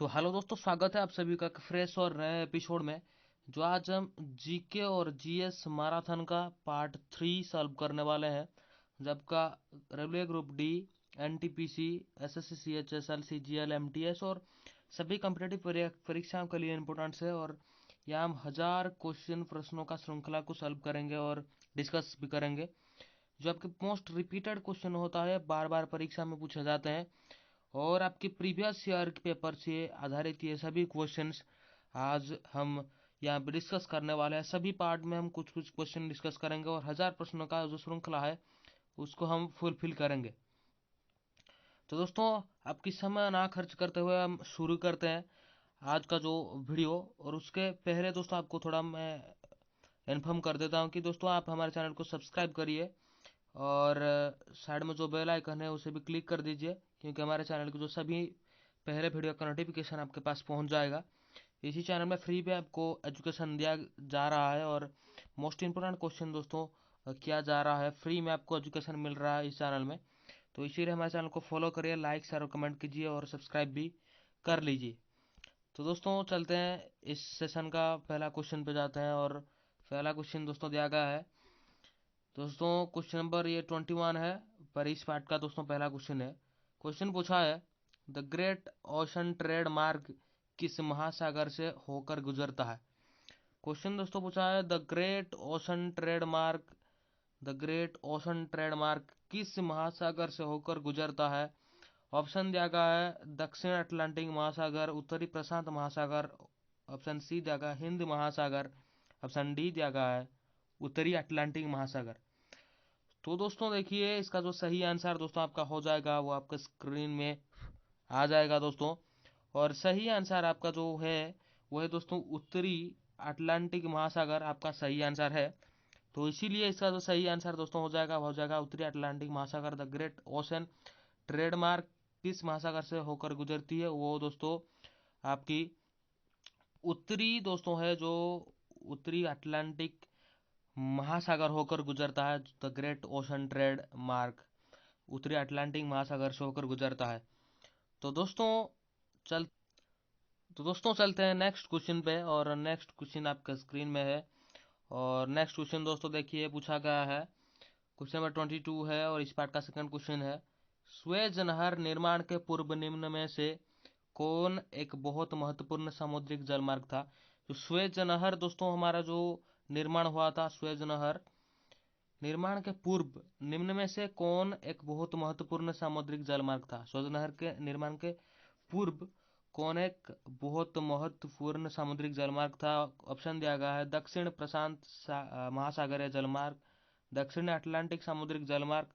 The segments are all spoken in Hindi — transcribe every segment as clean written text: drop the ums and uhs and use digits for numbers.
तो हेलो दोस्तों, स्वागत है आप सभी का एक फ्रेश और नए एपिसोड में। जो आज हम जीके और जीएस मैराथन का पार्ट 3 सॉल्व करने वाले हैं। जब का railway group D, NTPC, SSC, CHSL, CGL, MTS और सभी कॉम्पिटेटिव परीक्षाओं के लिए इम्पोर्टेंट है। और यहाँ हम 1000 प्रश्नों का श्रृंखला को सॉल्व करेंगे और डिस्कस भी करेंगे। जो आपके मोस्ट रिपीटेड क्वेश्चन होता है, बार बार परीक्षा में पूछे जाते हैं और आपके प्रीवियस ईयर के पेपर से आधारित ये सभी क्वेश्चंस आज हम यहाँ पे डिस्कस करने वाले हैं। सभी पार्ट में हम कुछ कुछ क्वेश्चन डिस्कस करेंगे और 1000 प्रश्नों का जो श्रृंखला है उसको हम फुलफिल करेंगे। तो दोस्तों, आपकी समय ना खर्च करते हुए हम शुरू करते हैं आज का जो वीडियो। और उसके पहले दोस्तों आपको थोड़ा मैं इन्फॉर्म कर देता हूँ कि दोस्तों आप हमारे चैनल को सब्सक्राइब करिए और साइड में जो बेल आइकन है उसे भी क्लिक कर दीजिए, क्योंकि हमारे चैनल के जो सभी पहले वीडियो का नोटिफिकेशन आपके पास पहुंच जाएगा। इसी चैनल में फ्री में आपको एजुकेशन दिया जा रहा है और मोस्ट इम्पोर्टेंट क्वेश्चन दोस्तों किया जा रहा है। फ्री में आपको एजुकेशन मिल रहा है इस चैनल में। तो इसीलिए हमारे चैनल को फॉलो करिए, लाइक शेयर और कमेंट कीजिए और सब्सक्राइब भी कर लीजिए। तो दोस्तों चलते हैं इस सेशन का पहला क्वेश्चन पे जाते हैं। और पहला क्वेश्चन दोस्तों दिया गया है। दोस्तों क्वेश्चन नंबर ये 21 है, पर इस पार्ट का दोस्तों पहला क्वेश्चन है। क्वेश्चन पूछा है, द ग्रेट ओशन ट्रेड मार्ग किस महासागर से होकर गुजरता है। क्वेश्चन दोस्तों पूछा है, द ग्रेट ओशन ट्रेड मार्ग किस महासागर से होकर गुजरता है। ऑप्शन दिया गया है दक्षिण अटलांटिक महासागर, उत्तरी प्रशांत महासागर, ऑप्शन सी दिया गया हिंद महासागर, ऑप्शन डी दिया गया है उत्तरी अटलांटिक महासागर। तो दोस्तों देखिए, इसका जो सही आंसर दोस्तों आपका हो जाएगा वो आपके स्क्रीन में आ जाएगा दोस्तों। और सही आंसर आपका जो है वो है दोस्तों उत्तरी अटलांटिक महासागर आपका सही आंसर है। तो इसीलिए इसका जो सही आंसर दोस्तों हो जाएगा उत्तरी अटलांटिक महासागर। द ग्रेट ओशन ट्रेडमार्क किस महासागर से होकर गुजरती है, वो दोस्तों आपकी उत्तरी दोस्तों है, जो उत्तरी अटलांटिक महासागर होकर गुजरता है। द ग्रेट ओशन ट्रेड मार्ग उत्तरी अटलांटिक महासागर से होकर गुजरता है। तो दोस्तों चल तो दोस्तों चलते हैं नेक्स्ट क्वेश्चन पे। और नेक्स्ट क्वेश्चन आपके स्क्रीन में है। और नेक्स्ट क्वेश्चन दोस्तों देखिए पूछा गया है, क्वेश्चन नंबर 22 है और इस पार्ट का सेकंड क्वेश्चन है। स्वेज नहर निर्माण के पूर्व निम्न में से कौन एक बहुत महत्वपूर्ण सामुद्रिक जलमार्ग था। जो स्वेज नहर दोस्तों हमारा जो निर्माण हुआ था, स्वेज नहर निर्माण के पूर्व निम्न में से कौन एक बहुत महत्वपूर्ण सामुद्रिक जलमार्ग था। स्वेज नहर के निर्माण के पूर्व कौन एक बहुत महत्वपूर्ण सामुद्रिक जलमार्ग था। ऑप्शन दिया गया है दक्षिण प्रशांत महासागरीय जलमार्ग, दक्षिण अटलांटिक सामुद्रिक जलमार्ग,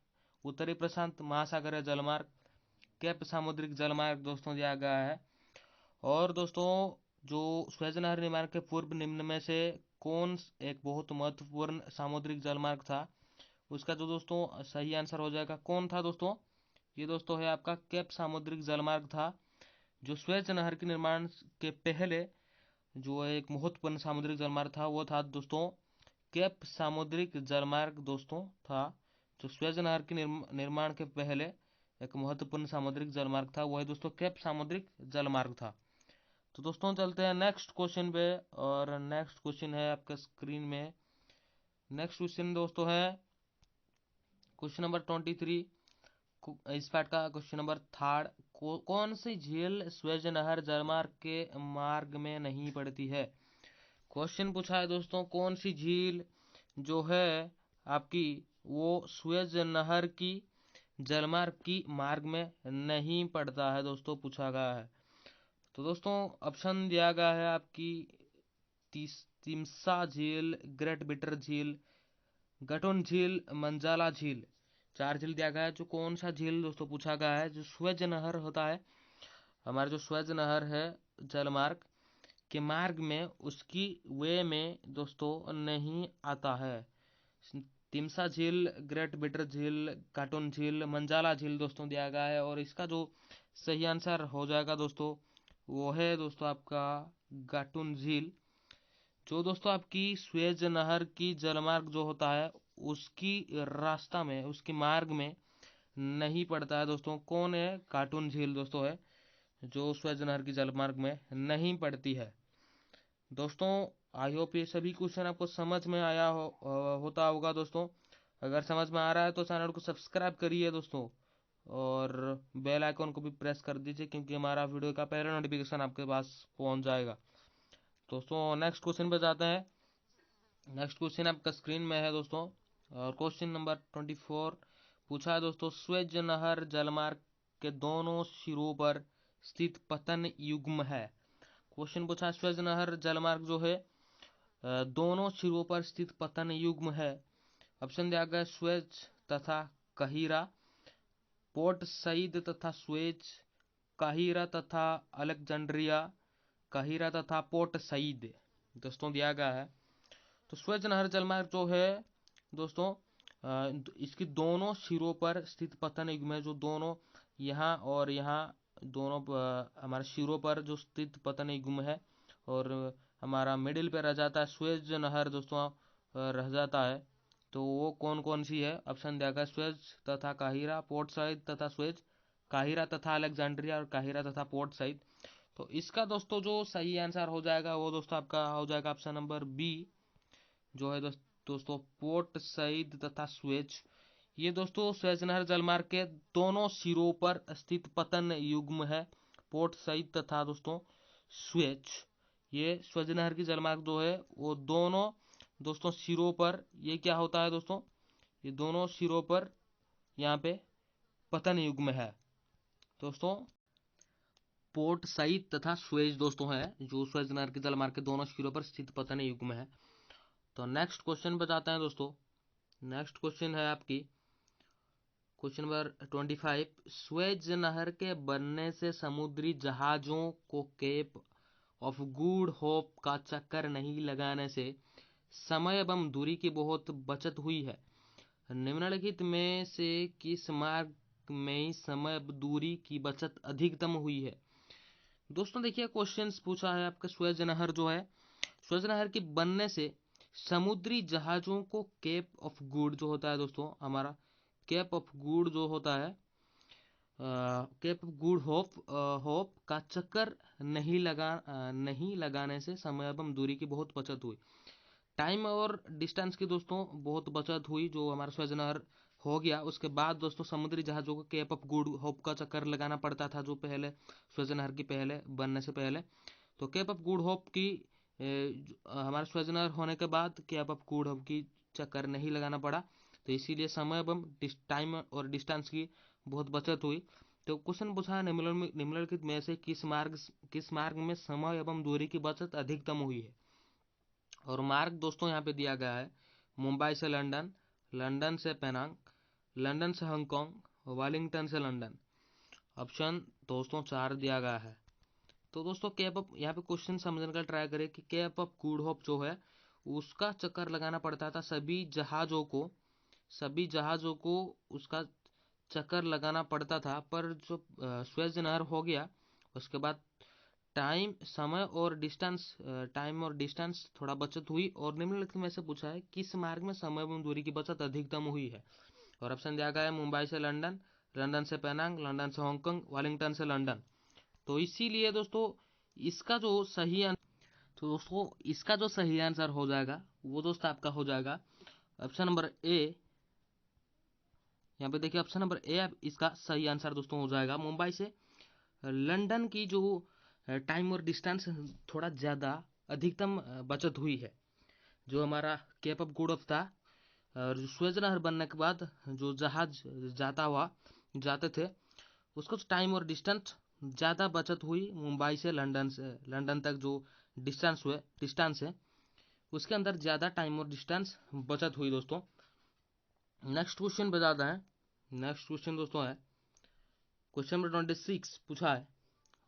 उत्तरी प्रशांत महासागरीय जलमार्ग, केप सामुद्रिक जलमार्ग दोस्तों दिया गया है। और दोस्तों जो स्वेज नहर निर्माण के पूर्व निम्न में से कौन एक बहुत महत्वपूर्ण सामुद्रिक जलमार्ग था, उसका जो दोस्तों सही आंसर हो जाएगा कौन था दोस्तों, ये दोस्तों है आपका केप सामुद्रिक जलमार्ग था। जो स्वेज नहर के निर्माण के पहले जो एक महत्वपूर्ण सामुद्रिक जलमार्ग था वो था दोस्तों केप सामुद्रिक जलमार्ग दोस्तों था। जो स्वेज नहर के निर्माण के पहले एक महत्वपूर्ण सामुद्रिक जलमार्ग था वो है दोस्तों केप सामुद्रिक जलमार्ग था। तो दोस्तों चलते हैं नेक्स्ट क्वेश्चन पे। और नेक्स्ट क्वेश्चन है आपके स्क्रीन में। नेक्स्ट क्वेश्चन दोस्तों है क्वेश्चन नंबर 23, इस पार्ट का क्वेश्चन नंबर थर्ड। कौन सी झील स्वेज नहर जलमार्ग के मार्ग में नहीं पड़ती है। क्वेश्चन पूछा है दोस्तों, कौन सी झील जो है आपकी वो स्वेज नहर की जलमार्ग की मार्ग में नहीं पड़ता है दोस्तों, पूछा गया है। तो दोस्तों ऑप्शन दिया गया है आपकी तिम्सा झील, ग्रेट बिटर झील, गटोन झील, मंजाला झील। चार झील दिया गया है। जो कौन सा झील दोस्तों पूछा गया है, जो स्वेज नहर होता है हमारा, जो स्वेज नहर है जलमार्ग के मार्ग में उसकी वे में दोस्तों नहीं आता है। तिम्सा झील, ग्रेट बिटर झील, काटून झील, मंजाला झील दोस्तों दिया गया है। और इसका जो सही आंसर हो जाएगा दोस्तों वो है दोस्तों आपका गाटून झील। जो दोस्तों आपकी स्वेज नहर की जलमार्ग जो होता है उसकी रास्ता में, उसके मार्ग में नहीं पड़ता है दोस्तों। कौन है, काटून झील दोस्तों है। जो स्वेज नहर की जलमार्ग में नहीं पड़ती है। दोस्तों आई होप ये सभी क्वेश्चन आपको समझ में आया होता होगा दोस्तों। अगर समझ में आ रहा है तो चैनल को सब्सक्राइब करिए दोस्तों, और बेल आइकन को भी प्रेस कर दीजिए, क्योंकि हमारा वीडियो का पहला नोटिफिकेशन आपके पास पहुंच जाएगा। दोस्तों नेक्स्ट क्वेश्चन पे जाते हैं। नेक्स्ट क्वेश्चन आपका स्क्रीन में है दोस्तों, और क्वेश्चन नंबर 24 पूछा है दोस्तों, स्वेज नहर जलमार्ग के दोनों सिरों पर स्थित पतन युग्म है। क्वेश्चन पूछा है, स्वेज नहर जलमार्ग जो है दोनों सिरों पर स्थित पतन युग्म है। ऑप्शन दिया गया स्वेज तथा कहीरा, पोर्ट सईद तथा स्वेज, काहिरा तथा अलेक्जेंड्रिया, काहिरा तथा पोर्ट सईद दोस्तों दिया गया है। तो स्वेज नहर जलमार्ग जो है दोस्तों इसकी दोनों सिरों पर स्थित पतन युग्म है, जो दोनों यहाँ और यहाँ दोनों हमारे सिरों पर जो स्थित पतन युग्म है, और हमारा मिडिल पे रह जाता है स्वेज नहर दोस्तों रह जाता है। तो वो कौन कौन सी है? ऑप्शन दिया गया स्वेज तथा काहिरा, पोर्ट सईद तथा स्वेज, काहिरा तथा अलेक्जेंड्रिया, और काहिरा तथा पोर्ट सईद। तो इसका दोस्तों जो सही आंसर हो जाएगा वो दोस्तों आपका हो जाएगा ऑप्शन नंबर बी, जो है दोस्तों पोर्ट सईद तथा स्वेज। ये दोस्तों स्वेज नहर जलमार्ग के दोनों सिरों पर स्थित पतन युग्म है, पोर्ट सईद तथा दोस्तों स्वेज। ये स्वेज नहर की जलमार्ग जो है वो दोनों दोस्तों सिरों पर ये क्या होता है दोस्तों, ये दोनों सिरों पर यहाँ पे पतन युग्म है दोस्तों। पोर्ट सईद तथा स्वेज दोस्तों है जो स्वेज नहर की जलमार्ग के दोनों सिरों पर स्थित पतन युग्म है। तो नेक्स्ट क्वेश्चन बताते हैं दोस्तों। नेक्स्ट क्वेश्चन है आपकी क्वेश्चन नंबर 25, स्वेज नहर के बनने से समुद्री जहाजों को केप ऑफ गुड होप का चक्कर नहीं लगाने से समय एवं दूरी की बहुत बचत हुई है। निम्नलिखित में से किस मार्ग में समय दूरी की बचत अधिकतम हुई है? दोस्तों देखिए क्वेश्चंस पूछा है आपका, स्वेज नहर जो है, स्वेज नहर के बनने से समुद्री जहाजों को केप ऑफ गुड जो होता है दोस्तों हमारा, केप ऑफ गुड जो होता है केप ऑफ गुड होप का चक्कर नहीं लगाने से समय एवं दूरी की बहुत बचत हुई। टाइम और डिस्टेंस की दोस्तों बहुत बचत हुई। जो हमारा स्वेज नहर हो गया उसके बाद दोस्तों समुद्री जहाजों को केप ऑफ गुड होप का चक्कर लगाना पड़ता था, जो पहले स्वेज नहर की पहले बनने से पहले। तो केप ऑफ गुड होप की हमारा स्वेज नहर होने के बाद केप ऑफ गुड होप की चक्कर नहीं लगाना पड़ा, तो इसीलिए समय एवं टाइम और डिस्टेंस की बहुत बचत हुई। तो क्वेश्चन पूछा है निम्नलिखित में से किस मार्ग में समय एवं दूरी की बचत अधिकतम हुई है? और मार्ग दोस्तों यहाँ पे दिया गया है मुंबई से लंदन, लंदन से पेनांग, लंदन से हांगकांग, वेलिंगटन से लंदन। ऑप्शन दोस्तों 4 दिया गया है। तो दोस्तों केप ऑफ यहाँ पे क्वेश्चन समझने का ट्राई करें कि केप ऑफ गुड होप जो है उसका चक्कर लगाना पड़ता था सभी जहाजों को उसका चक्कर लगाना पड़ता था। पर जो स्वेज नहर हो गया उसके बाद टाइम और डिस्टेंस थोड़ा बचत हुई। और निम्नलिखित में से पूछा है किस मार्ग में समय एवं दूरी की बचत अधिकतम हुई है? और ऑप्शन दिया गया है मुंबई से लंदन, लंदन से पेनांग, लंदन से हांगकांग, वेलिंगटन से लंदन। तो इसीलिए दोस्तों इसका जो सही आंसर हो जाएगा वो दोस्त आपका हो जाएगा ऑप्शन नंबर ए। यहाँ पे देखिए ऑप्शन नंबर ए इसका सही आंसर दोस्तों हो जाएगा। मुंबई से लंदन की जो टाइम और डिस्टेंस थोड़ा ज़्यादा अधिकतम बचत हुई है। जो हमारा केप ऑफ गुड ऑफ था और स्वेज नहर बनने के बाद जो जहाज जाते थे उसको टाइम और डिस्टेंस ज़्यादा बचत हुई। मुंबई से लंदन तक जो डिस्टेंस है उसके अंदर ज़्यादा टाइम और डिस्टेंस बचत हुई दोस्तों। नेक्स्ट क्वेश्चन बताता है। नेक्स्ट क्वेश्चन दोस्तों है क्वेश्चन नंबर 26 पूछा है,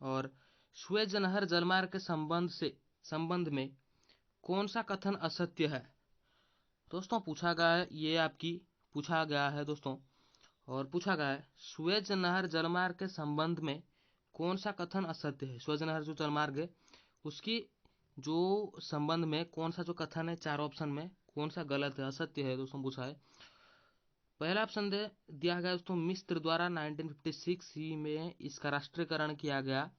और स्वेज नहर जलमार्ग के संबंध में कौन सा कथन असत्य है? दोस्तों पूछा गया है दोस्तों, और पूछा गया है स्वेज नहर जलमार्ग के संबंध में कौन सा कथन असत्य है? स्वेज नहर जो जलमार्ग है उसकी जो संबंध में कौन सा जो कथन है, 4 ऑप्शन में कौन सा गलत है, असत्य है दोस्तों पूछा है। पहला ऑप्शन दिया गया दोस्तों, मिस्र द्वारा 1956 में इसका राष्ट्रीयकरण किया गया।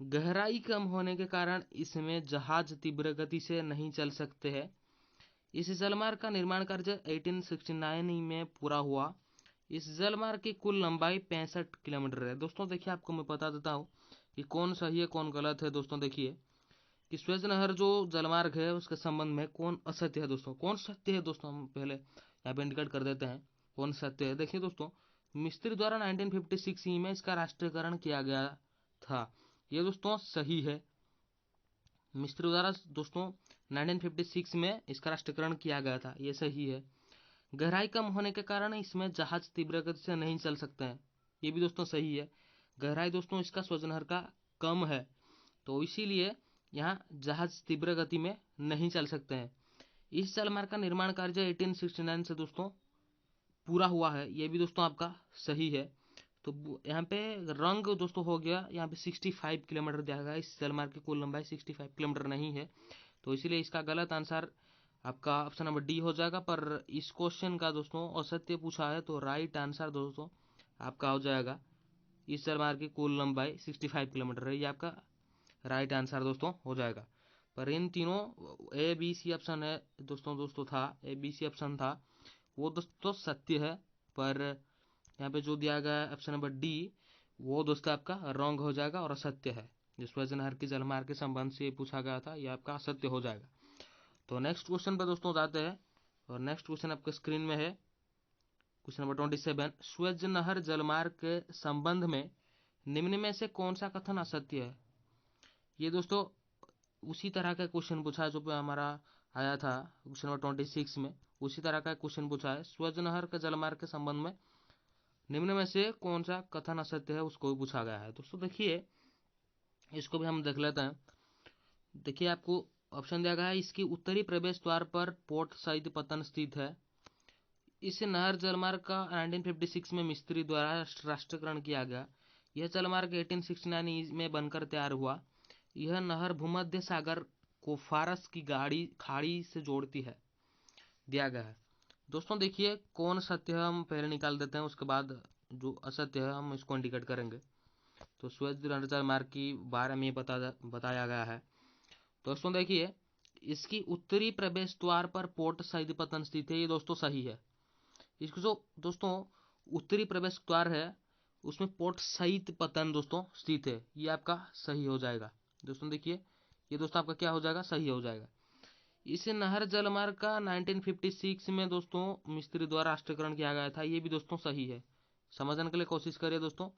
गहराई कम होने के कारण इसमें जहाज तीव्र गति से नहीं चल सकते हैं। इस जलमार्ग का निर्माण कार्य 1869 में पूरा हुआ। इस जलमार्ग की कुल लंबाई 65 किलोमीटर है। दोस्तों देखिए, आपको मैं बता देता हूँ कि कौन सही है कौन गलत है। दोस्तों देखिए कि स्वेज नहर जो जलमार्ग है उसके संबंध में कौन असत्य है। दोस्तों कौन सत्य है, दोस्तों हम पहले यहाँ पे इंडिकेट कर देते हैं कौन सत्य है। देखिए दोस्तों, मिस्त्री द्वारा 1956 में इसका राष्ट्रीयकरण किया गया था, ये दोस्तों सही है। मिस्त्री द्वारा दोस्तों 1956 में इसका राष्ट्रीयकरण किया गया था, ये सही है। गहराई कम होने के कारण इसमें जहाज तीव्र गति से नहीं चल सकते हैं, ये भी दोस्तों सही है। गहराई दोस्तों इसका स्वेज नहर का कम है, तो इसीलिए यहाँ जहाज तीव्र गति में नहीं चल सकते हैं। इस जलमार्ग का निर्माण कार्य 1869 से दोस्तों पूरा हुआ है, ये भी दोस्तों आपका सही है। तो यहाँ पे रंग दोस्तों हो गया, यहाँ पे 65 किलोमीटर दिया गया। इस जलमार्ग की कुल लंबाई 65 किलोमीटर नहीं है, तो इसीलिए इसका गलत आंसर आपका ऑप्शन नंबर डी हो जाएगा। पर इस क्वेश्चन का दोस्तों असत्य पूछा है, तो राइट आंसर दोस्तों आपका हो जाएगा इस जलमार्ग की कुल लंबाई 65 किलोमीटर है, ये आपका राइट आंसर दोस्तों हो जाएगा। पर इन तीनों ए बी सी ऑप्शन है दोस्तों था, ए बी सी ऑप्शन था वो दोस्तों सत्य है। पर यहाँ पे जो दिया गया है ऑप्शन नंबर डी, वो दोस्तों आपका रॉन्ग हो जाएगा और असत्य है। जो स्वेज नहर की जलमार्ग के संबंध से पूछा गया था, ये आपका असत्य हो जाएगा। तो नेक्स्ट क्वेश्चन पे दोस्तों जाते हैं, और नेक्स्ट क्वेश्चन आपके स्क्रीन में है। क्वेश्चन नंबर 27, स्वेज नहर जलमार्ग के संबंध में निम्न में से कौन सा कथन असत्य है। ये दोस्तों उसी तरह का क्वेश्चन पूछा है जो हमारा आया था क्वेश्चन नंबर 26 में, उसी तरह का क्वेश्चन पूछा है। स्वेज नहर के जलमार्ग के संबंध में निम्न में से कौन सा कथन असत्य है, उसको भी पूछा गया है। दोस्तों देखिए, इसको भी हम देख लेते हैं। देखिए, आपको ऑप्शन दिया गया है, इसकी उत्तरी प्रवेश द्वार पर पोर्ट सईद पतन स्थित है। इस नहर जलमार्ग का 1956 में मिस्त्री द्वारा राष्ट्रीयकरण किया गया। यह जलमार्ग 1869 में बनकर तैयार हुआ। यह नहर भूमध्य सागर को फारस की गाड़ी खाड़ी से जोड़ती है, दिया गया है। दोस्तों देखिए, कौन सत्य है हम पहले निकाल देते हैं, उसके बाद जो असत्य है हम इसको इंडिकेट करेंगे। तो स्वेज नहर जलमार्ग की बारे में बताया गया है। दोस्तों देखिए, इसकी उत्तरी प्रवेश द्वार पर पोर्ट सईद पतन स्थित है, ये दोस्तों सही है। इसको जो दोस्तों उत्तरी प्रवेश द्वार है उसमें पोर्ट सईद पतन दोस्तों स्थित है, ये आपका सही हो जाएगा। दोस्तों देखिए, ये दोस्तों आपका क्या हो जाएगा, सही हो जाएगा। इस नहर जलमार्ग का 1956 में दोस्तों मिस्त्री द्वारा राष्ट्रीयकरण किया गया था, ये भी दोस्तों सही है। समझने के लिए कोशिश करिए दोस्तों,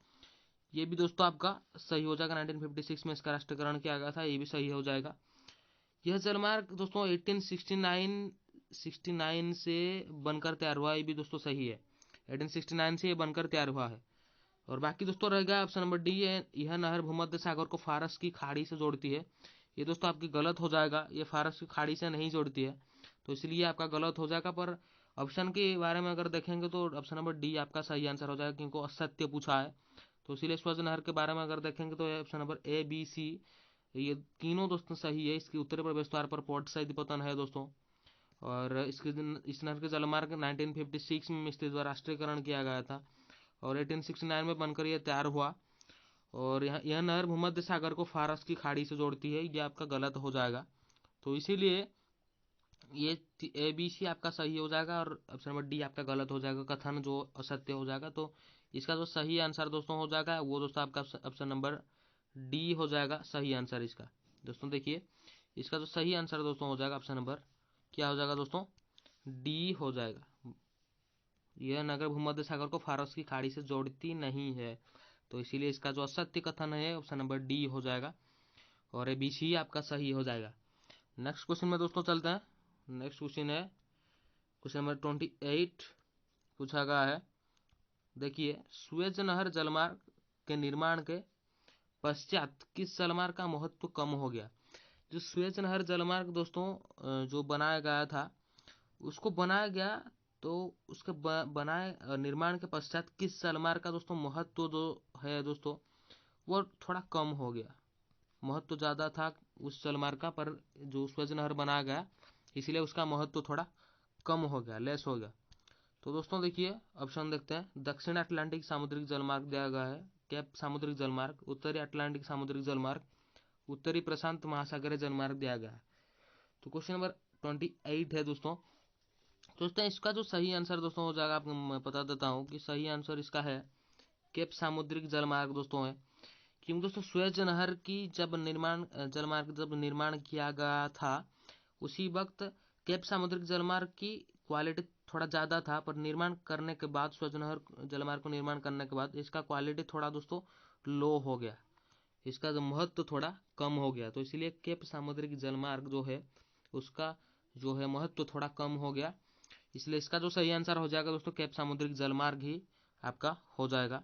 ये भी दोस्तों आपका सही हो जाएगा। 1956 में इसका राष्ट्रीयकरण किया गया था, ये भी सही हो जाएगा। यह जलमार्ग दोस्तों 1869 से बनकर तैयार हुआ, ये भी दोस्तों सही है। 1869 से ये बनकर तैयार हुआ है। और बाकी दोस्तों रह गया ऑप्शन नंबर डी, यह नहर भूमध्य सागर को फारस की खाड़ी से जोड़ती है। ये दोस्तों आपकी गलत हो जाएगा, ये फारस की खाड़ी से नहीं जोड़ती है, तो इसलिए आपका गलत हो जाएगा। पर ऑप्शन के बारे में अगर देखेंगे तो ऑप्शन नंबर डी आपका सही आंसर हो जाएगा, क्योंकि असत्य पूछा है। तो इसीलिए स्वज नहर के बारे में अगर देखेंगे तो option number A B C ये तीनों दोस्तों सही है। इसकी उत्तरी प्रवेश द्वार पर पोर्ट सईद पतन है दोस्तों, और इस नहर के जलमार्ग 1956 में मिस्त्री द्वारा राष्ट्रीयकरण किया गया था, और 1869 में बनकर यह तैयार हुआ। और यह नहर भूमध्य सागर को फारस की खाड़ी से जोड़ती है, ये आपका गलत हो जाएगा। तो इसीलिए ये ए बी सी आपका सही हो जाएगा, और ऑप्शन नंबर डी आपका गलत हो जाएगा, कथन जो असत्य हो जाएगा। तो इसका जो सही आंसर दोस्तों हो जाएगा वो दोस्तों आपका ऑप्शन नंबर डी हो जाएगा, सही आंसर इसका। दोस्तों देखिए, इसका जो सही आंसर दोस्तों हो जाएगा ऑप्शन नंबर क्या हो जाएगा दोस्तों, डी हो जाएगा। यह नगर भूमध्य सागर को फारस की खाड़ी से जोड़ती नहीं है, तो इसीलिए इसका जो असत्य कथन है ऑप्शन नंबर डी हो जाएगा, और ए बी सी आपका सही हो जाएगा। नेक्स्ट क्वेश्चन में दोस्तों चलते हैं। नेक्स्ट क्वेश्चन है क्वेश्चन नंबर 28, पूछा गया है। देखिए, सुएज नहर जलमार्ग के निर्माण के पश्चात किस जलमार्ग का महत्व कम हो गया। जो सुएज नहर जलमार्ग दोस्तों जो बनाया गया था, उसको बनाया गया, तो उसके बनाए निर्माण के पश्चात किस जलमार्ग का दोस्तों महत्व जो है दोस्तों वो थोड़ा कम हो गया। महत्व ज़्यादा था उस जलमार्ग का, पर जो स्वेज नहर बनाया गया इसलिए उसका महत्व थोड़ा कम हो गया, लेस हो गया। तो दोस्तों देखिए, ऑप्शन देखते हैं। दक्षिण अटलांटिक सामुद्रिक जलमार्ग दिया गया है, केप सामुद्रिक जलमार्ग, उत्तरी अटलांटिक सामुद्रिक जलमार्ग, उत्तरी प्रशांत महासागरीय जलमार्ग दिया गया है। तो क्वेश्चन नंबर 28 है दोस्तों। इसका जो सही आंसर दोस्तों हो जाएगा, आपको मैं बता देता हूँ कि सही आंसर इसका है केप सामुद्रिक जलमार्ग दोस्तों है। क्योंकि दोस्तों स्वेज नहर की जब निर्माण किया गया था, उसी वक्त केप सामुद्रिक जलमार्ग की क्वालिटी थोड़ा ज़्यादा था, पर निर्माण करने के बाद स्वेज नहर जलमार्ग को निर्माण करने के बाद इसका क्वालिटी थोड़ा दोस्तों लो हो गया, इसका जो महत्व थोड़ा कम हो गया। तो इसलिए केप सामुद्रिक जलमार्ग जो है उसका जो है महत्व थोड़ा कम हो गया। इसलिए इसका जो सही आंसर हो जाएगा दोस्तों केप सामुद्रिक जलमार्ग ही आपका हो जाएगा।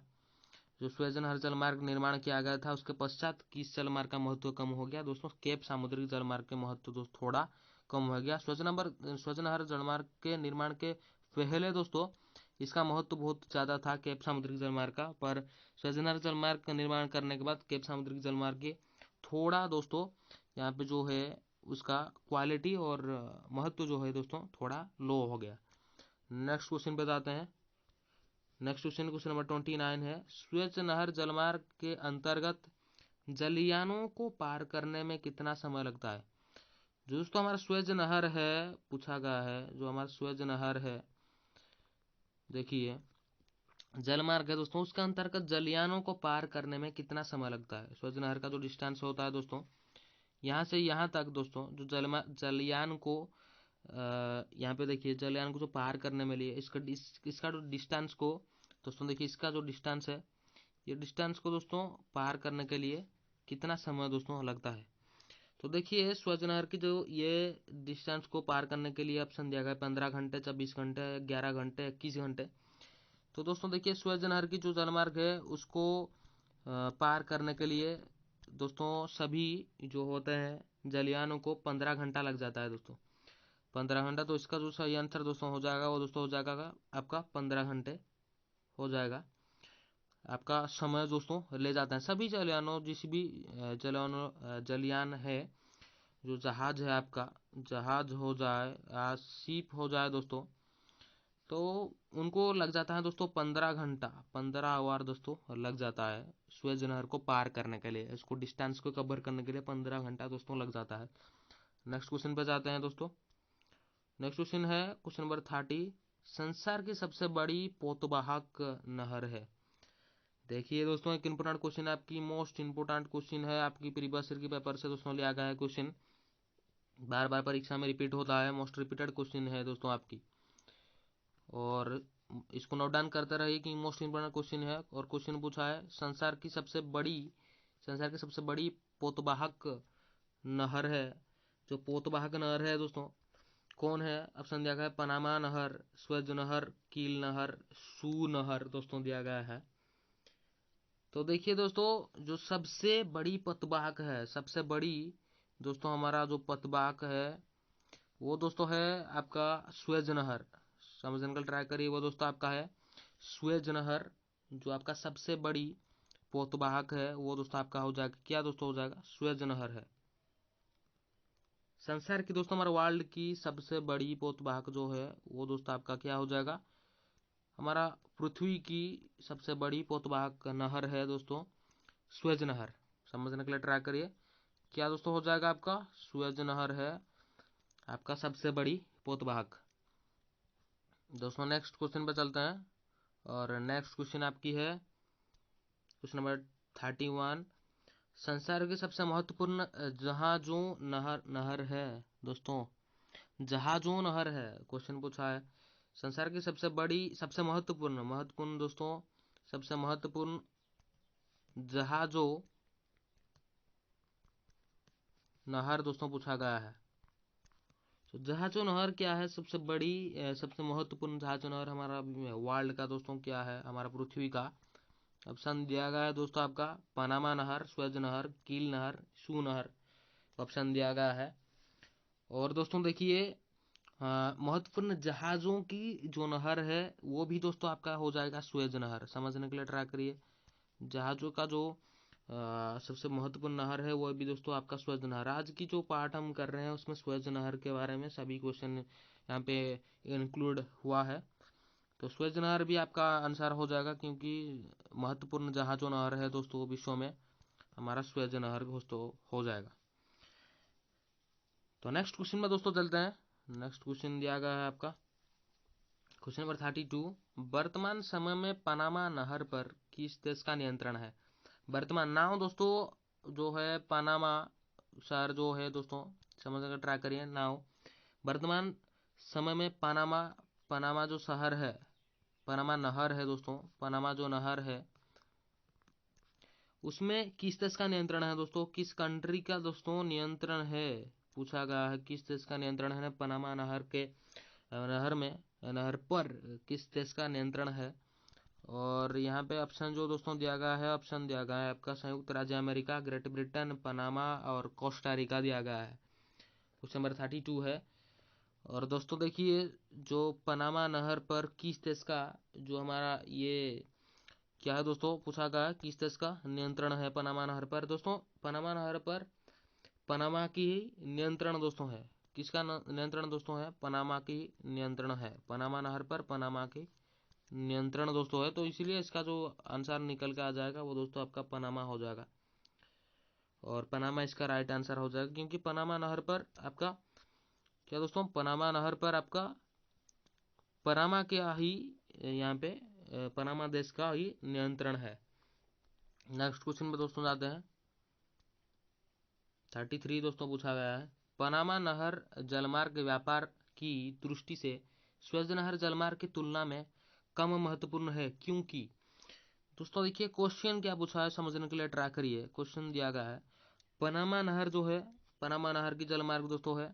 जो स्वेज नहर जलमार्ग निर्माण किया गया था उसके पश्चात किस जलमार्ग का महत्व कम हो गया दोस्तों, केप सामुद्रिक जलमार्ग के महत्व दोस्तों थोड़ा कम हो गया। स्वेज नहर जलमार्ग के निर्माण के पहले दोस्तों इसका महत्व बहुत ज़्यादा था केप सामुद्रिक जलमार्ग का, पर स्वेज नहर जलमार्ग का निर्माण करने के बाद केप सामुद्रिक जलमार्ग के थोड़ा दोस्तों यहाँ पे जो है उसका क्वालिटी और महत्व जो है दोस्तों थोड़ा लो हो गया। नेक्स्ट क्वेश्चन पे जाते हैं। नेक्स्ट क्वेश्चन नंबर 29 है, स्वेज नहर जलमार्ग के अंतर्गत जलयानों को पार करने में कितना समय लगता है। जो दोस्तों हमारा स्वेज नहर है पूछा गया है, जो हमारा स्वेज नहर है देखिए जलमार्ग है दोस्तों, उसके अंतर्गत जलयानों को पार करने में कितना समय लगता है। स्वेज नहर का जो डिस्टेंस होता है दोस्तों यहाँ से यहाँ तक दोस्तों, जो जलयान को यहाँ पे देखिए जलयान को जो पार करने में लिए इसका जो डिस्टेंस को दोस्तों देखिए, इसका जो डिस्टेंस है ये डिस्टेंस को दोस्तों पार करने के लिए कितना समय दोस्तों लगता है। तो देखिए स्वेज नहर की जो ये डिस्टेंस को पार करने के लिए ऑप्शन दिया गया 15 घंटे, 24 घंटे, 11 घंटे, 21 घंटे। तो दोस्तों देखिए स्वेज नहर की जो जलमार्ग है उसको पार करने के लिए दोस्तों सभी जो होते हैं जलयानों को 15 घंटा लग जाता है दोस्तों, 15 घंटा। तो इसका जो सही आंसर दोस्तों हो जाएगा वो दोस्तों हो जाएगा आपका 15 घंटे हो जाएगा आपका समय दोस्तों ले जाते हैं सभी जलयानों, जिस भी जलयान है, जो जहाज है आपका, जहाज हो जाए या शिप हो जाए दोस्तों, तो उनको लग जाता है दोस्तों 15 घंटा, 15 आवर दोस्तों लग जाता है स्वेज नहर को पार करने के लिए, इसको डिस्टेंस को कवर करने के लिए 15 घंटा दोस्तों लग जाता है। नेक्स्ट क्वेश्चन पे जाते हैं दोस्तों। नेक्स्ट क्वेश्चन है क्वेश्चन नंबर 30, संसार की सबसे बड़ी पोतवाहक नहर है। देखिए दोस्तों एक इंपोर्टेंट क्वेश्चन है, आपकी मोस्ट इंपोर्टेंट क्वेश्चन है, आपकी प्रीवियस ईयर की पेपर से दोस्तों लिया गया है क्वेश्चन, बार बार परीक्षा में रिपीट होता है, मोस्ट रिपीटेड क्वेश्चन है दोस्तों आपकी, और इसको नोट डाउन करते रहिए कि मोस्ट इंपोर्टेंट क्वेश्चन है। और क्वेश्चन पूछा है संसार की सबसे बड़ी पोतवाहक नहर है, जो पोतवाहक नहर है दोस्तों कौन है। ऑप्शन दिया गया है पनामा नहर, स्वेज नहर, कील नहर, सू नहर दोस्तों दिया गया है। तो देखिए दोस्तों जो सबसे बड़ी पतवाहक है, सबसे बड़ी दोस्तों हमारा जो पतवाहक है वो दोस्तों है आपका स्वेज नहर, समझने का ट्राई करिए, वो दोस्तों आपका है स्वेज नहर, जो आपका सबसे बड़ी पोतवाहक है वो दोस्तों आपका हो जाएगा क्या दोस्तों, हो जाएगा स्वेज नहर है। संसार की दोस्तों हमारे वर्ल्ड की सबसे बड़ी पोतवाहक जो है वो दोस्तों आपका क्या हो जाएगा, हमारा पृथ्वी की सबसे बड़ी पोतवाहक नहर है दोस्तों स्वेज नहर, समझने के लिए ट्राई करिए क्या दोस्तों हो जाएगा आपका स्वेज नहर है आपका सबसे बड़ी पोतवाहक दोस्तों। नेक्स्ट क्वेश्चन पे चलते हैं, और नेक्स्ट क्वेश्चन आपकी है क्वेश्चन नंबर 31, संसार की सबसे महत्वपूर्ण जहाजों नहर है दोस्तों, जहाजों नहर है क्वेश्चन पूछा है। संसार की सबसे महत्वपूर्ण दोस्तों, सबसे महत्वपूर्ण जहाजों नहर दोस्तों पूछा गया है। तो जहाजों नहर क्या है, सबसे बड़ी सबसे महत्वपूर्ण जहाजों नहर हमारा वर्ल्ड का दोस्तों क्या है, हमारा पृथ्वी का। ऑप्शन दिया गया है दोस्तों आपका पनामा नहर, स्वेज नहर, कील नहर, सू नहर ऑप्शन दिया गया है। और दोस्तों देखिए महत्वपूर्ण जहाजों की जो नहर है वो भी दोस्तों आपका हो जाएगा स्वेज नहर, समझने के लिए ट्राई करिए। जहाजों का जो सबसे महत्वपूर्ण नहर है वो भी दोस्तों आपका स्वेज नहर। आज की जो पार्ट हम कर रहे हैं उसमें स्वेज नहर के बारे में सभी क्वेश्चन यहाँ पे इंक्लूड हुआ है। तो स्वेज नहर भी आपका आंसर हो जाएगा, क्योंकि महत्वपूर्ण जहाँ जो नहर है दोस्तों विश्व में, हमारा स्वेज नहर दोस्तों हो जाएगा। तो नेक्स्ट क्वेश्चन में दोस्तों चलते हैं। नेक्स्ट क्वेश्चन दिया गया है आपका क्वेश्चन नंबर 32। वर्तमान समय में पनामा नहर पर किस देश का नियंत्रण है? वर्तमान नाव दोस्तों जो है पनामा शहर जो है दोस्तों, समझने का ट्राई करिए। नाव वर्तमान समय में पनामा पनामा जो शहर है, पनामा नहर है दोस्तों, पनामा जो नहर है उसमें किस देश का नियंत्रण है दोस्तों? किस कंट्री का दोस्तों नियंत्रण है, पूछा गया है। किस देश का नियंत्रण है पनामा नहर के नहर में, नहर पर किस देश का नियंत्रण है? और यहाँ पे ऑप्शन जो दोस्तों दिया गया है, ऑप्शन दिया गया है आपका संयुक्त राज्य अमेरिका, ग्रेट ब्रिटेन, पनामा और कोस्टा रिका दिया गया है। क्वेश्चन नंबर 32 है। और दोस्तों देखिए, जो पनामा नहर पर किस देश का जो हमारा ये क्या है दोस्तों, पूछा गया किस देश का नियंत्रण है पनामा नहर पर। दोस्तों पनामा नहर पर पनामा की नियंत्रण दोस्तों है। किसका नियंत्रण दोस्तों है? पनामा की नियंत्रण है। पनामा नहर पर पनामा की नियंत्रण दोस्तों है। तो इसीलिए इसका जो आंसर निकल के आ जाएगा वो दोस्तों आपका पनामा हो जाएगा। और पनामा इसका राइट आंसर हो जाएगा, क्योंकि पनामा नहर पर आपका क्या दोस्तों, पनामा नहर पर आपका पनामा के ही यहाँ पे पनामा देश का ही नियंत्रण है। नेक्स्ट क्वेश्चन में दोस्तों जाते हैं। 33 दोस्तों पूछा गया है, पनामा नहर जलमार्ग व्यापार की दृष्टि से स्वेज नहर जलमार्ग की तुलना में कम महत्वपूर्ण है, क्योंकि दोस्तों देखिए क्वेश्चन क्या पूछा है, समझने के लिए ट्राई करिए। क्वेश्चन दिया गया है पनामा नहर जो है, पनामा नहर की जलमार्ग दोस्तों है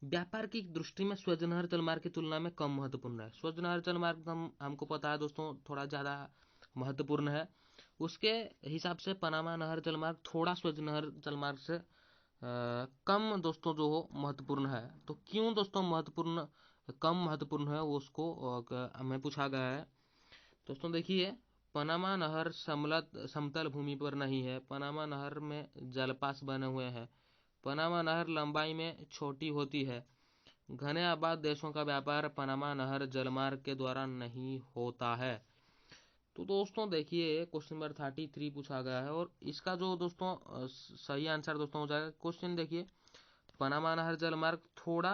व्यापार की दृष्टि में स्वेज नहर जलमार्ग की तुलना में कम महत्वपूर्ण है। स्वेज नहर जलमार्ग हमको पता है दोस्तों थोड़ा ज़्यादा महत्वपूर्ण है, उसके हिसाब से पनामा नहर जलमार्ग थोड़ा स्वेज नहर जलमार्ग से कम दोस्तों जो हो महत्वपूर्ण है। तो क्यों दोस्तों महत्वपूर्ण कम महत्वपूर्ण है वो उसको हमें पूछा गया है। दोस्तों देखिए, पनामा नहर समतल भूमि पर नहीं है। पनामा नहर में जलपास बने हुए हैं। पनामा नहर लंबाई में छोटी होती है। घने आबाद देशों का व्यापार पनामा नहर जलमार्ग के द्वारा नहीं होता है। तो दोस्तों देखिए क्वेश्चन नंबर 33 पूछा गया है, और इसका जो दोस्तों सही आंसर दोस्तों हो जाएगा। क्वेश्चन देखिए, पनामा नहर जलमार्ग थोड़ा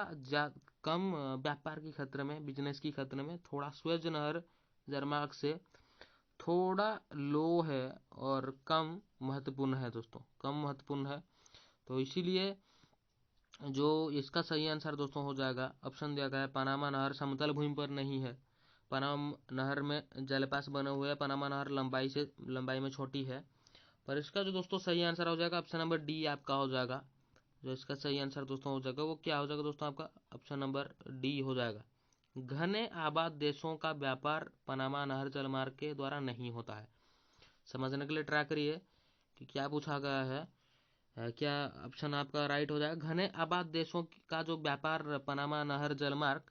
कम व्यापार की खतरे में, बिजनेस की खतरे में थोड़ा स्वेज नहर जलमार्ग से थोड़ा लो है और कम महत्वपूर्ण है दोस्तों, कम महत्वपूर्ण है। तो इसीलिए जो इसका सही आंसर दोस्तों हो जाएगा, ऑप्शन दिया गया है पनामा नहर समतल भूमि पर नहीं है। पनामा नहर में जलपास बने हुए हैं। पनामा नहर लंबाई में छोटी है। पर इसका जो दोस्तों सही आंसर हो जाएगा ऑप्शन नंबर डी आपका हो जाएगा। जो इसका सही आंसर दोस्तों हो जाएगा वो क्या हो जाएगा दोस्तों, आपका ऑप्शन नंबर डी हो जाएगा। घने आबाद देशों का व्यापार पनामा नहर जलमार्ग के द्वारा नहीं होता है। समझने के लिए ट्राई करिए कि क्या पूछा गया है। क्या ऑप्शन आपका राइट हो जाएगा। घने आबाद देशों का जो व्यापार पनामा नहर जलमार्ग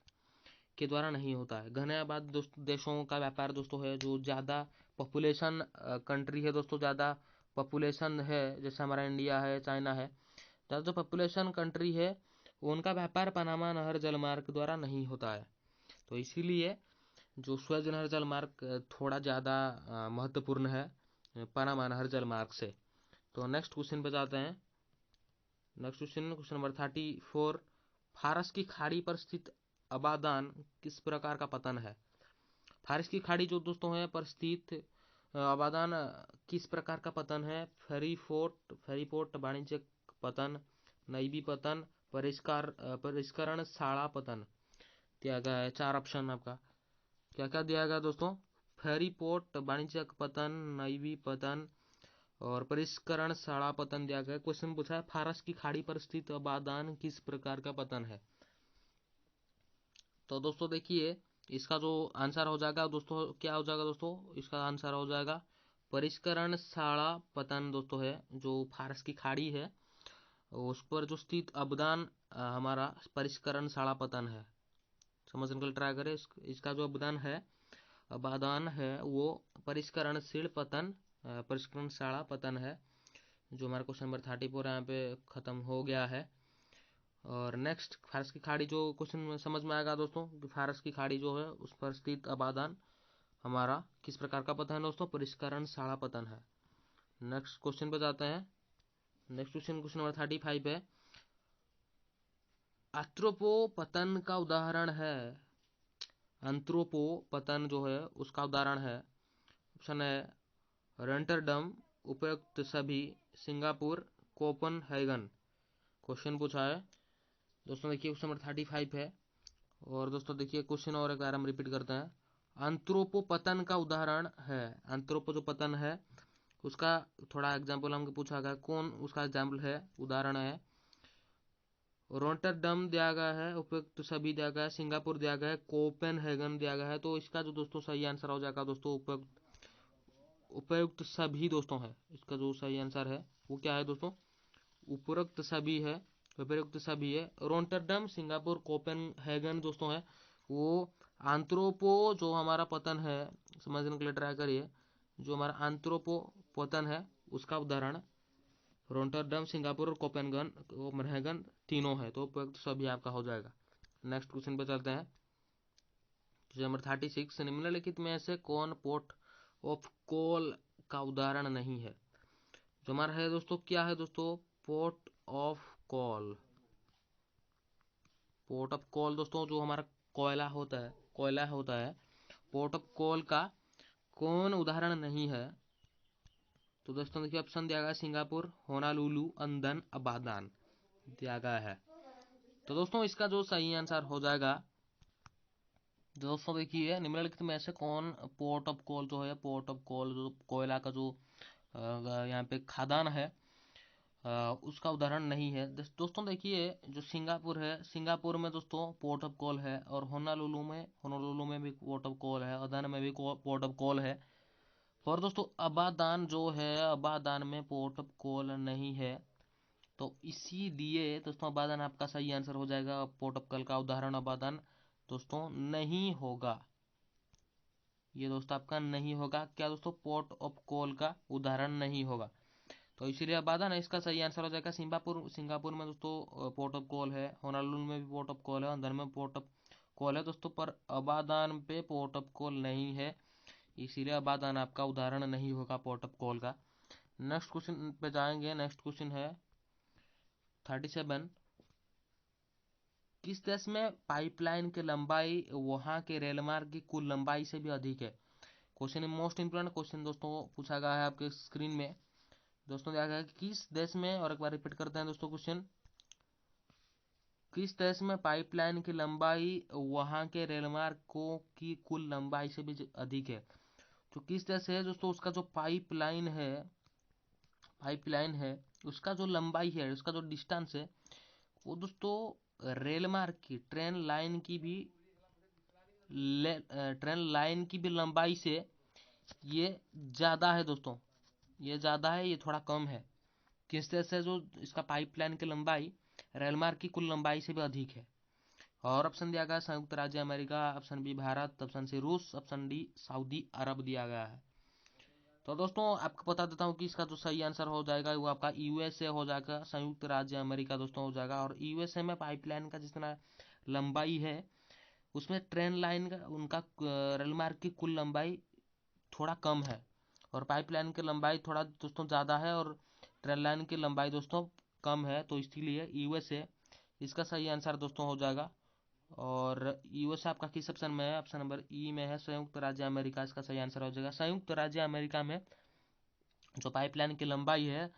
के द्वारा नहीं होता है। घने आबाद देशों का व्यापार दोस्तों है जो ज़्यादा पॉपुलेशन कंट्री है दोस्तों, ज़्यादा पॉपुलेशन है, जैसे हमारा इंडिया है, चाइना है, ज़्यादा जो पॉपुलेशन कंट्री है उनका व्यापार पनामा नहर जलमार्ग द्वारा नहीं होता है। तो इसीलिए जो स्वेज नहर जलमार्ग थोड़ा ज़्यादा महत्वपूर्ण है पनामा नहर जलमार्ग से। तो नेक्स्ट क्वेश्चन पे जाते हैं। Next question number 34। फारस की खाड़ी पर स्थित अबादान किस प्रकार का पतन है? फारस की खाड़ी जो दोस्तों है पर स्थित अबादान किस प्रकार का पतन है? फेरीपोर्ट वाणिज्यिक पतन, नईबी पतन, परिष्करण शाला पतन दिया गया है। चार ऑप्शन आपका क्या क्या दिया गया दोस्तों? फेरीपोर्ट वाणिज्यिक पतन, नईबी पतन और परिष्करण शाला पतन दिया गया। क्वेश्चन पूछा है फारस की खाड़ी पर स्थित अबादान किस प्रकार का पतन है। तो दोस्तों देखिए, इसका जो आंसर हो जाएगा दोस्तों क्या हो जाएगा दोस्तों, इसका आंसर हो जाएगा परिष्करण शाला पतन दोस्तों है। जो फारस की खाड़ी है उस पर जो स्थित अवदान हमारा परिष्करण शाला पतन है। समझने के लिए ट्राई करें। इसका जो अवदान है, अबादान है, वो परिष्करणशील पतन, परिष्करण शाला पतन है। जो हमारा क्वेश्चन नंबर 34 यहाँ पे खत्म हो गया है। और नेक्स्ट, फारस की खाड़ी जो क्वेश्चन समझ में आएगा दोस्तों कि फारस की खाड़ी जो है उस पर स्थित आबादान हमारा किस प्रकार का पतन है दोस्तों, परिष्करण साड़ा पतन है। नेक्स्ट क्वेश्चन पे जाते हैं। नेक्स्ट क्वेश्चन नंबर 35 है, आंत्रोपो पतन का उदाहरण है। आंत्रोपो पतन जो है उसका उदाहरण है। ऑप्शन है रॉटरडम, उपयुक्त सभी, सिंगापुर, कोपनहेगन। क्वेश्चन पूछा है दोस्तों, देखिए क्वेश्चन नंबर 35 है। और दोस्तों देखिए क्वेश्चन और एक बार हम रिपीट करते हैं। आंत्रोपो पतन का उदाहरण है। आंत्रोपो जो पतन है उसका थोड़ा एग्जाम्पल हमको पूछा गया, कौन उसका एग्जाम्पल है, उदाहरण है। रॉटरडम दिया गया है, उपयुक्त सभी दिया गया है, सिंगापुर दिया गया है, कोपेनहेगन दिया गया है। तो इसका जो दोस्तों सही आंसर हो जाएगा दोस्तों उपयुक्त सभी दोस्तों है। इसका जो सही आंसर है वो क्या है दोस्तों, उपयुक्त सभी है। उपयुक्त सभी है। रॉटरडम, सिंगापुर, कोपेनहेगन दोस्तों है वो आंत्रोपो जो हमारा पतन है, समझने के लिए ट्राई करिए। जो हमारा आंत्रोपो पतन है उसका उदाहरण रॉटरडम, सिंगापुर और कोपेनहेगन तीनों है। तो उपयुक्त सभी आपका हो जाएगा। नेक्स्ट क्वेश्चन पे चलते हैं। क्वेश्चन नंबर 36, निम्नलिखित में से कौन पोर्ट ऑफ कॉल का उदाहरण नहीं है। जो हमारा है दोस्तों, क्या है दोस्तों, port of call. Port of call दोस्तों जो हमारा कोयला होता है, पोर्ट ऑफ कॉल का कौन उदाहरण नहीं है। तो दोस्तों देखिए ऑप्शन दिया गया सिंगापुर, होनालुलु, अंदन, अबादान दिया गया है। तो दोस्तों इसका जो सही आंसर हो जाएगा दोस्तों, देखिए निम्नलिखित में से कौन पोर्ट ऑफ कॉल जो है, पोर्ट ऑफ कॉल जो कोयला का जो यहाँ पे खदान है उसका उदाहरण नहीं है। दोस्तों देखिए जो सिंगापुर है, सिंगापुर में दोस्तों पोर्ट ऑफ कॉल है, और होनोलुलु में भी पोर्ट ऑफ कॉल है, अदन में भी पोर्ट ऑफ कॉल है। और दोस्तों अबादान जो है, अबादान में पोर्ट ऑफ कॉल नहीं है। तो इसीलिए दोस्तों अबादान आपका सही आंसर हो जाएगा। पोर्ट ऑफ कॉल का उदाहरण अबादान दोस्तों नहीं होगा। ये दोस्तों आपका नहीं होगा, क्या दोस्तों, पोर्ट ऑफ कॉल का उदाहरण नहीं होगा। तो इसीलिए अबादान है इसका सही आंसर हो जाएगा। सिंगापुर में दोस्तों पोर्ट ऑफ कॉल है, होनालुलु में भी पोर्ट ऑफ कॉल है, अंदर में पोर्ट ऑफ कॉल है दोस्तों, पर अबादान पे पोर्ट ऑफ कॉल नहीं है। इसीलिए अबादान आपका उदाहरण नहीं होगा पोर्ट ऑफ कॉल का। नेक्स्ट क्वेश्चन पे जाएंगे। नेक्स्ट क्वेश्चन है 37, किस देश में पाइपलाइन की लंबाई वहां के रेल मार्ग की कुल लंबाई से भी अधिक है। क्वेश्चन मोस्ट इंपोर्टेंट क्वेश्चन दोस्तों पूछा गया है आपके स्क्रीन में। दोस्तों दिया गया है कि किस देश में, और एक बार रिपीट करते हैं दोस्तों क्वेश्चन, किस देश में पाइपलाइन की लंबाई वहां के रेलमार्ग को की कुल लंबाई से भी अधिक है। तो किस देश है दोस्तों, उसका जो पाइपलाइन है उसका जो लंबाई है, उसका जो डिस्टेंस है वो दोस्तों रेलमार्ग की ट्रेन लाइन की भी लंबाई से ये ज्यादा है दोस्तों। ये ज्यादा है, ये थोड़ा कम है। किस तरह से जो इसका पाइपलाइन की लंबाई रेलमार्ग की कुल लंबाई से भी अधिक है। और ऑप्शन दिया गया संयुक्त राज्य America, option B Bharat, option C रूस, ऑप्शन डी सऊदी अरब दिया गया है। तो दोस्तों आपको बता देता हूँ कि इसका जो सही आंसर हो जाएगा वो आपका यूएसए हो जाएगा, संयुक्त राज्य अमेरिका दोस्तों हो जाएगा। और यूएसए में पाइपलाइन का जितना लंबाई है उसमें ट्रेन लाइन का उनका रेल मार्ग की कुल लंबाई थोड़ा कम है, और पाइपलाइन की लंबाई थोड़ा दोस्तों ज़्यादा है, और ट्रेन लाइन की लंबाई दोस्तों कम है। तो इसलिए यूएसए इसका सही आंसर दोस्तों हो जाएगा। और यूएसए आपका किस ऑप्शन में है, ऑप्शन नंबर ई में है, संयुक्त राज्य अमेरिका इसका सही आंसर हो जाएगा। संयुक्त राज्य अमेरिका में जो पाइपलाइन की लंबाई है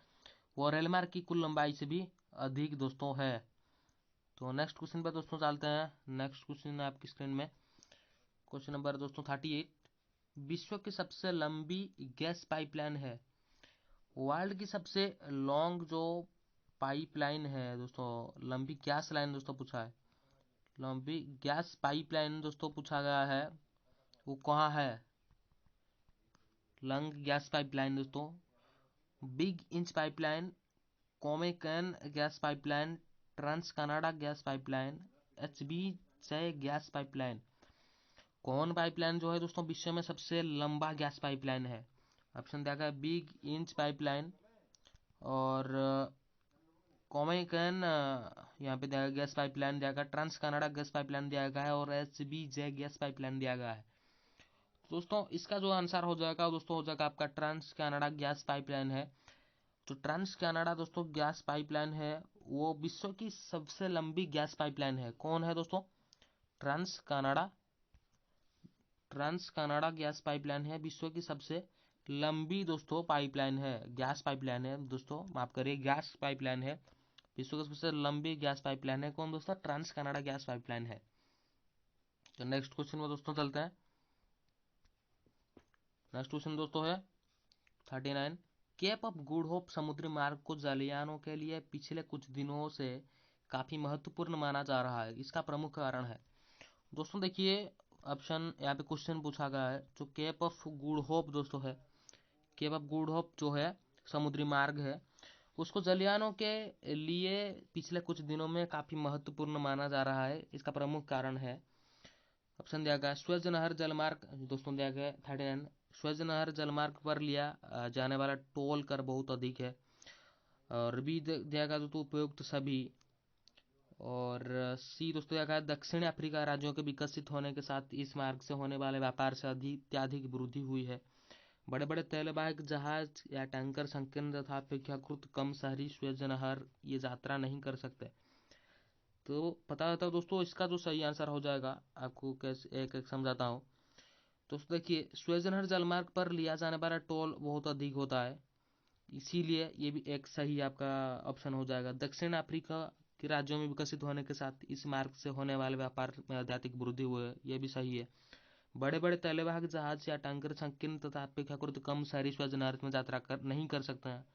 वो रेलमार्ग की कुल लंबाई से भी अधिक दोस्तों है। तो नेक्स्ट क्वेश्चन पे दोस्तों चलते हैं। नेक्स्ट क्वेश्चन है आपकी स्क्रीन में। क्वेश्चन नंबर दोस्तों 38, विश्व की सबसे लंबी गैस पाइपलाइन है। वर्ल्ड की सबसे लॉन्ग जो पाइपलाइन है दोस्तों, लंबी गैस लाइन दोस्तों पूछा है, लंबी गैस पाइपलाइन दोस्तों पूछा गया है, वो कहाँ है। लंग गैस पाइपलाइन दोस्तों, big inch pipeline, Comecon gas pipeline, trans Canada gas pipeline, HB J gas pipeline. कौन पाइपलाइन जो है दोस्तों विश्व में सबसे लंबा गैस पाइपलाइन है। ऑप्शन दिया गया बिग इंच पाइपलाइन, और कोमेकन यहाँ पे दिया गया गैस पाइपलाइन दिया गया, ट्रांस कनाडा गैस पाइपलाइन दिया गया है और HBJ गैस पाइपलाइन दिया गया है। दोस्तों इसका जो आंसर हो जाएगा दोस्तों हो जाएगा आपका ट्रांस कनाडा गैस पाइपलाइन है। जो ट्रांस कनाडा दोस्तों गैस पाइपलाइन है वो विश्व की सबसे लंबी गैस पाइपलाइन है। कौन है दोस्तों? ट्रांस कनाडा गैस पाइपलाइन है, विश्व की सबसे लंबी दोस्तों पाइपलाइन है, गैस पाइपलाइन है दोस्तों, माफ करिए गैस पाइपलाइन है, विश्व की सबसे लंबी गैस पाइपलाइन है। कौन दोस्तों? ट्रांस कनाडा गैस पाइपलाइन है। तो नेक्स्ट क्वेश्चन में दोस्तों चलते हैं। नेक्स्ट क्वेश्चन दोस्तों है 39। केप ऑफ गुड होप समुद्री मार्ग को जलयानों के लिए पिछले कुछ दिनों से काफी महत्वपूर्ण माना जा रहा है, इसका प्रमुख कारण है। दोस्तों देखिए ऑप्शन यहाँ पे क्वेश्चन पूछा गया है, जो केप ऑफ गुड होप दोस्तों है, केप ऑफ गुड होप जो है समुद्री मार्ग है, उसको जलयानों के लिए पिछले कुछ दिनों में काफी महत्वपूर्ण माना जा रहा है, इसका प्रमुख कारण है। ऑप्शन दिया गया स्वेज नहर जलमार्ग दोस्तों दिया गया 39। स्वेज नहर जलमार्ग पर लिया जाने वाला टोल कर बहुत अधिक है। और बी दिया गया दोस्तों उपयुक्त सभी। और सी दोस्तों दिया गया दक्षिण अफ्रीका राज्यों के विकसित होने के साथ इस मार्ग से होने वाले व्यापार से अत्यधिक वृद्धि हुई है। बड़े बड़े तेलवाहक जहाज या टैंकर संकीर्ण तथा अपेक्षाकृत कम शहरी स्वेज नहर ये यात्रा नहीं कर सकते। तो पता था दोस्तों इसका जो सही आंसर हो जाएगा, आपको कैसे एक एक समझाता हूँ। दोस्तों देखिए स्वेज नहर जलमार्ग पर लिया जाने वाला टोल बहुत अधिक होता है, इसीलिए ये भी एक सही आपका ऑप्शन हो जाएगा। दक्षिण अफ्रीका के राज्यों में विकसित होने के साथ इस मार्ग से होने वाले व्यापार में अत्यधिक वृद्धि हुई है, ये भी सही है। बड़े बड़े तेलवाहक जहाज या टैंकर संकीर्ण तथा अपेक्षाकृत कम शहरी स्वेज नहर में यात्रा नहीं कर सकते हैं,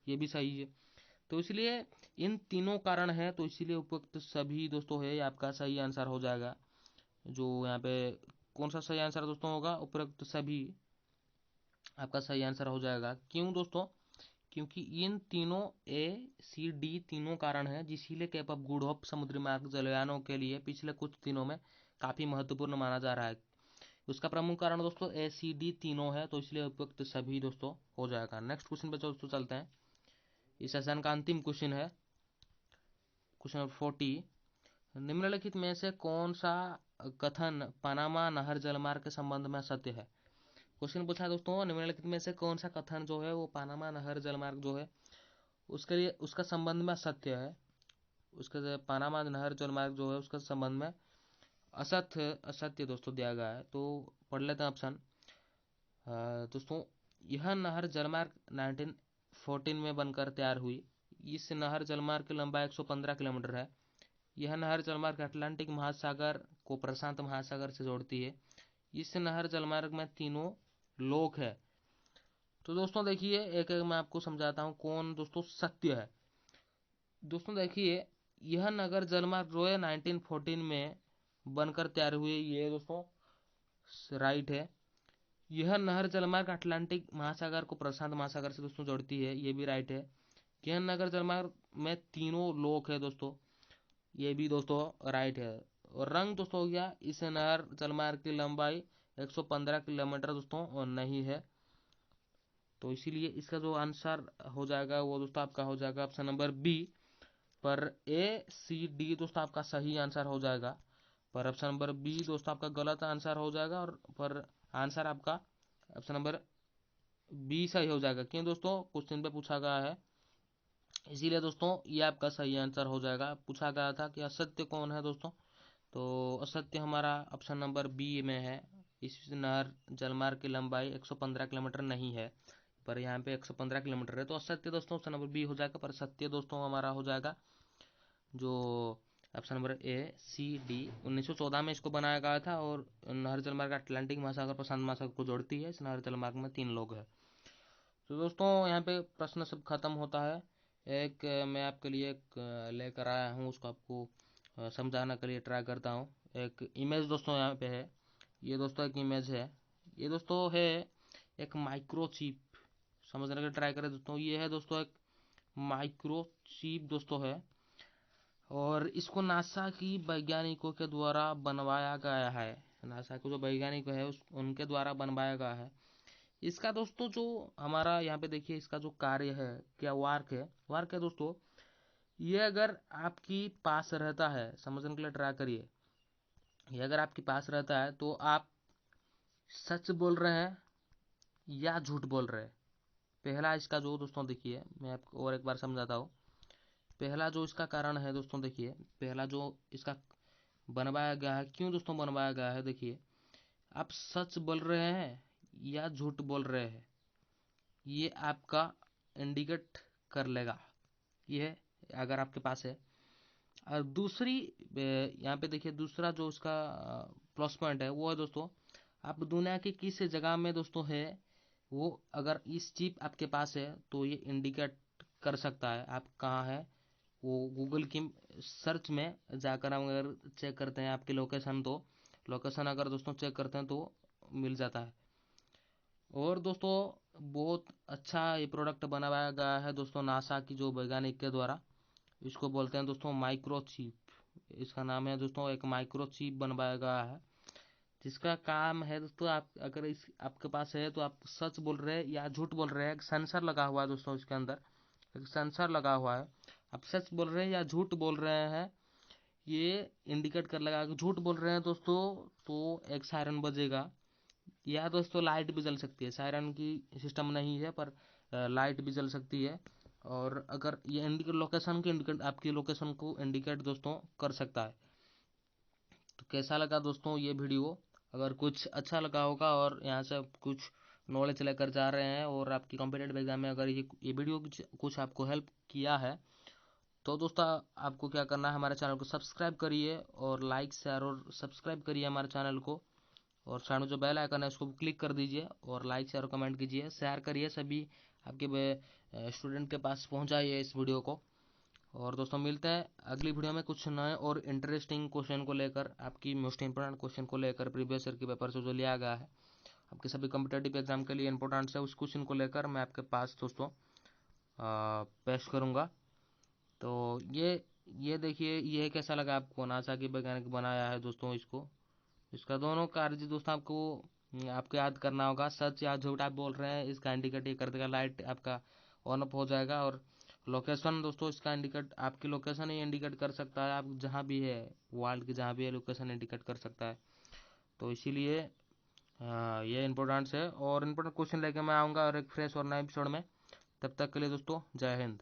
ये भी सही है। तो इसलिए इन तीनों कारण है, तो इसीलिए उपयुक्त सभी दोस्तों है आपका सही आंसर हो जाएगा। जो यहाँ पे कौन सा सही आंसर दोस्तों होगा? उपयुक्त सभी आपका सही आंसर हो जाएगा। क्यों दोस्तों? क्योंकि इन तीनों A, C, D तीनों कारण है जिसीलिए केप ऑफ गुड होप समुद्री मार्ग जलयानों के लिए पिछले कुछ दिनों में काफी महत्वपूर्ण माना जा रहा है। उसका प्रमुख कारण दोस्तों A, C, D तीनों है, तो इसलिए उपयुक्त सभी दोस्तों हो जाएगा। नेक्स्ट क्वेश्चन पे दोस्तों चलते हैं। इस सेशन का अंतिम क्वेश्चन है क्वेश्चन नंबर 40। निम्नलिखित में से कौन सा कथन पनामा नहर जलमार्ग के संबंध में सत्य है? क्वेश्चन पूछा है दोस्तों, निम्नलिखित में से कौन सा कथन जो है वो पनामा नहर जलमार्ग जो है उसके लिए उसका संबंध में सत्य है, उसके पनामा नहर जलमार्ग जो है उसका संबंध में असत्य दोस्तों दिया गया है। तो पढ़ लेते हैं ऑप्शन। दोस्तों यह नहर जलमार्ग 1914 में बनकर तैयार हुई। इस नहर जलमार्ग की लंबाई 115 किलोमीटर है। यह नहर जलमार्ग अटलांटिक महासागर को प्रशांत महासागर से जोड़ती है। इस नहर जलमार्ग में तीनों लोक है। तो दोस्तों देखिए एक एक मैं आपको समझाता हूँ कौन दोस्तों सत्य है। दोस्तों देखिए यह नगर जलमार्ग जो है 1914 में बनकर तैयार हुई, ये दोस्तों राइट है। यह नहर जलमार्ग अटलांटिक महासागर को प्रशांत महासागर से दोस्तों जोड़ती है, ये भी राइट है। यह नगर जलमार्ग में तीनों लोक है दोस्तों, ये भी दोस्तों राइट है। और रंग दोस्तों हो गया इस नहर जलमार्ग की लंबाई 115 किलोमीटर दोस्तों और नहीं है, तो इसीलिए इसका जो आंसर हो जाएगा वो दोस्तों आपका हो जाएगा ऑप्शन नंबर बी। पर A, C, D दोस्तों आपका सही आंसर हो जाएगा, पर ऑप्शन नंबर बी दोस्तों आपका गलत आंसर हो जाएगा। और पर आंसर आपका ऑप्शन नंबर बी सही हो जाएगा। क्यों दोस्तों? क्वेश्चन पे पूछा गया है, इसीलिए दोस्तों ये आपका सही आंसर हो जाएगा। पूछा गया था कि असत्य कौन है दोस्तों, तो असत्य हमारा ऑप्शन नंबर बी में है। इस नहर जलमार्ग की लंबाई 115 किलोमीटर नहीं है, पर यहाँ पे 115 किलोमीटर है, तो असत्य दोस्तों ऑप्शन नंबर बी हो जाएगा। पर सत्य दोस्तों हमारा हो जाएगा जो option number A, C, D। 1914 में इसको बनाया गया था और नहर जलमार्ग अटलांटिक महासागर प्रशांत महासागर को जोड़ती है। इस नहर जलमार्ग में 3 लोग हैं। तो दोस्तों यहाँ पे प्रश्न सब खत्म होता है। एक मैं आपके लिए एक लेकर आया हूँ, उसको आपको समझाने के लिए ट्राई करता हूँ। एक इमेज दोस्तों यहाँ पे है, ये दोस्तों एक इमेज है, ये दोस्तों है एक माइक्रोचिप। समझने का ट्राई करें दोस्तों, ये है दोस्तों एक माइक्रोचिप दोस्तों है, और इसको नासा की वैज्ञानिकों के द्वारा बनवाया गया है। नासा के जो वैज्ञानिक है उनके द्वारा बनवाया गया है। इसका दोस्तों जो हमारा यहाँ पे देखिए इसका जो कार्य है क्या वार्क है दोस्तों, ये अगर आपकी पास रहता है, समझने के लिए ट्राई करिए, ये अगर आपके पास रहता है तो आप सच बोल रहे हैं या झूठ बोल रहे हैं। पहला इसका जो दोस्तों देखिए, मैं आपको और एक बार समझाता हूँ। पहला जो इसका कारण है दोस्तों देखिए, पहला जो इसका बनवाया गया है, क्यों दोस्तों बनवाया गया है, देखिए आप सच बोल रहे हैं या झूठ बोल रहे हैं, ये आपका इंडिकेट कर लेगा ये, अगर आपके पास है। और दूसरी यहाँ पे देखिए, दूसरा जो उसका प्लस पॉइंट है वो है दोस्तों, आप दुनिया की किस जगह में दोस्तों है, वो अगर इस चिप आपके पास है तो ये इंडिकेट कर सकता है आप कहाँ है। वो गूगल की सर्च में जाकर हम अगर चेक करते हैं आपकी लोकेशन, तो लोकेशन अगर दोस्तों चेक करते हैं तो मिल जाता है। और दोस्तों बहुत अच्छा ये प्रोडक्ट बनाया गया है दोस्तों, नासा की जो वैज्ञानिक के द्वारा। इसको बोलते हैं दोस्तों माइक्रोचिप, इसका नाम है दोस्तों, एक माइक्रोचिप बनवाया गया है, जिसका काम है दोस्तों, आप अगर इस आपके पास है तो आप सच बोल रहे हैं या झूठ बोल रहे हैं। एक सेंसर लगा हुआ है दोस्तों इसके अंदर, एक सेंसर लगा हुआ है, आप सच बोल रहे हैं या झूठ बोल रहे हैं, ये इंडिकेट कर लगा। अगर झूठ बोल रहे हैं दोस्तों तो एक सायरन बजेगा, या दोस्तों लाइट भी जल सकती है, सायरन की सिस्टम नहीं है पर लाइट भी जल सकती है। और अगर ये इंडिकेट लोकेशन के इंडिकेट आपकी लोकेशन को इंडिकेट दोस्तों कर सकता है। तो कैसा लगा दोस्तों ये वीडियो, अगर कुछ अच्छा लगा होगा और यहाँ से कुछ नॉलेज लेकर जा रहे हैं और आपकी कॉम्पिटेटिव एग्जाम में अगर ये वीडियो कुछ आपको हेल्प किया है, तो दोस्तों आपको क्या करना है, हमारे चैनल को सब्सक्राइब करिए और लाइक शेयर और सब्सक्राइब करिए हमारे चैनल को। और सामने जो बेल आइकन है उसको क्लिक कर दीजिए और लाइक शेयर कमेंट कीजिए, शेयर करिए, सभी आपके स्टूडेंट के पास पहुंचाइए इस वीडियो को। और दोस्तों मिलते हैं अगली वीडियो में कुछ नए और इंटरेस्टिंग क्वेश्चन को लेकर, आपकी मोस्ट इंपोर्टेंट क्वेश्चन को लेकर, प्रीवियस ईयर के पेपर से जो लिया गया है आपके सभी कम्पिटेटिव एग्जाम के लिए इंपॉर्टेंट है, उस क्वेश्चन को लेकर मैं आपके पास दोस्तों पेश करूँगा। तो ये देखिए, ये कैसा लगा आपको, नासा की वैज्ञानिक बनाया है दोस्तों इसको, इसका दोनों कार्य दोस्तों आपको याद करना होगा, सच या झूठ आप बोल रहे हैं इसका इंडिकेट ये कर देगा, लाइट आपका ऑन अप हो जाएगा। और लोकेशन दोस्तों, इसका इंडिकेट आपकी लोकेशन ही इंडिकेट कर सकता है, आप जहाँ भी है वर्ल्ड की जहाँ भी है लोकेशन इंडिकेट कर सकता है। तो इसीलिए ये इंपॉर्टेंट है, और इंपॉर्टेंट क्वेश्चन लेके मैं आऊँगा और एक फ्रेश और नए एपिसोड में। तब तक के लिए दोस्तों जय हिंद।